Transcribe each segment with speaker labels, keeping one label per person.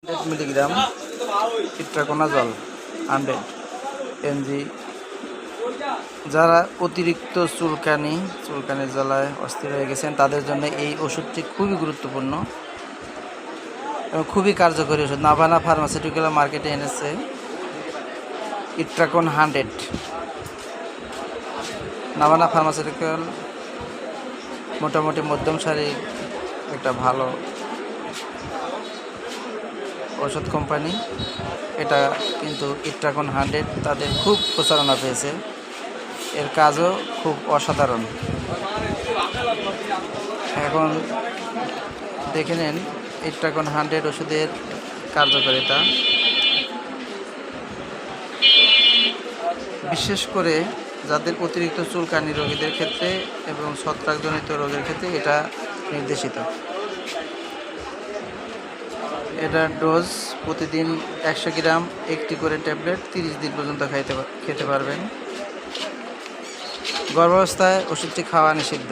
Speaker 1: Milligram itraconazole 100 MG. যারা অতিরিক্ত চুলকানি জ্বালায় অস্থির হয়ে গেছেন তাদের জন্য এই ওষুধটি খুবই গুরুত্বপূর্ণ এবং খুবই কার্যকরী ওষুধ। নাভানা ফার্মাসিউটিক্যাল মার্কেটে এনেছে ইট্রাকোন 100। নাভানা ফার্মাসিউটিক্যাল মোটামুটি মধ্যম সারির একটা ভালো ওষুধ কোম্পানি। এটা কিন্তু ইট্রাকোন 100 তাদের খুব প্রচারণা পেয়েছে, এর কাজও খুব অসাধারণ। এখন দেখে নেন ইট্রাকোন 100 ওষুধের কার্যকারিতা। বিশেষ করে যাদের অতিরিক্ত চুলকানি রোগীদের ক্ষেত্রে এবং ছত্রাকজনিত রোগের ক্ষেত্রে এটা নির্দেশিত। এটার ডোজ প্রতিদিন 100 গ্রাম, একটি করে ট্যাবলেট 30 দিন পর্যন্ত খেতে পারবেন। গর্ভাবস্থায় ওষুধটি খাওয়া নিষিদ্ধ,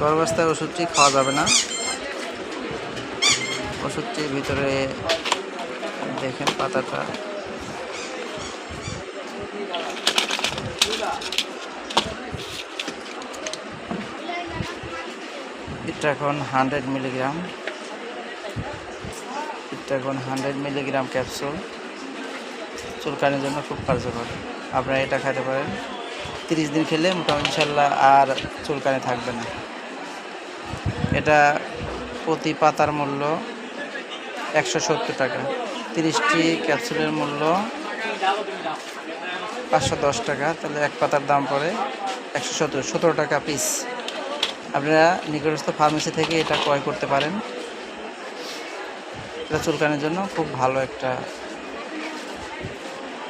Speaker 1: গর্ভাবস্থায় ওষুধটি খাওয়া যাবে না। ওষুধটির ভিতরে দেখেন পাতাটা, ইট্রাকোন 100 মিলিগ্রাম, ইট্রাকোন 100 মিলিগ্রাম ক্যাপসুল চুলকানির জন্য খুব কার্যকর। আপনারা এটা খেতে পারেন, 30 দিন খেলে মোটামুটি ইনশাল্লাহ আর চুলকানি থাকবে না। এটা প্রতি পাতার মূল্য 170 টাকা, 30টি ক্যাপসুলের মূল্য 510 টাকা। তাহলে এক পাতার দাম পড়ে 117 টাকা পিস। আপনারা নিকটস্থ ফার্মেসি থেকে এটা ক্রয় করতে পারেন। এটা চুলকানির জন্য খুব ভালো একটা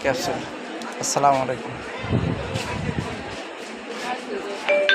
Speaker 1: ক্যাপসুল। আসসালামু আলাইকুম।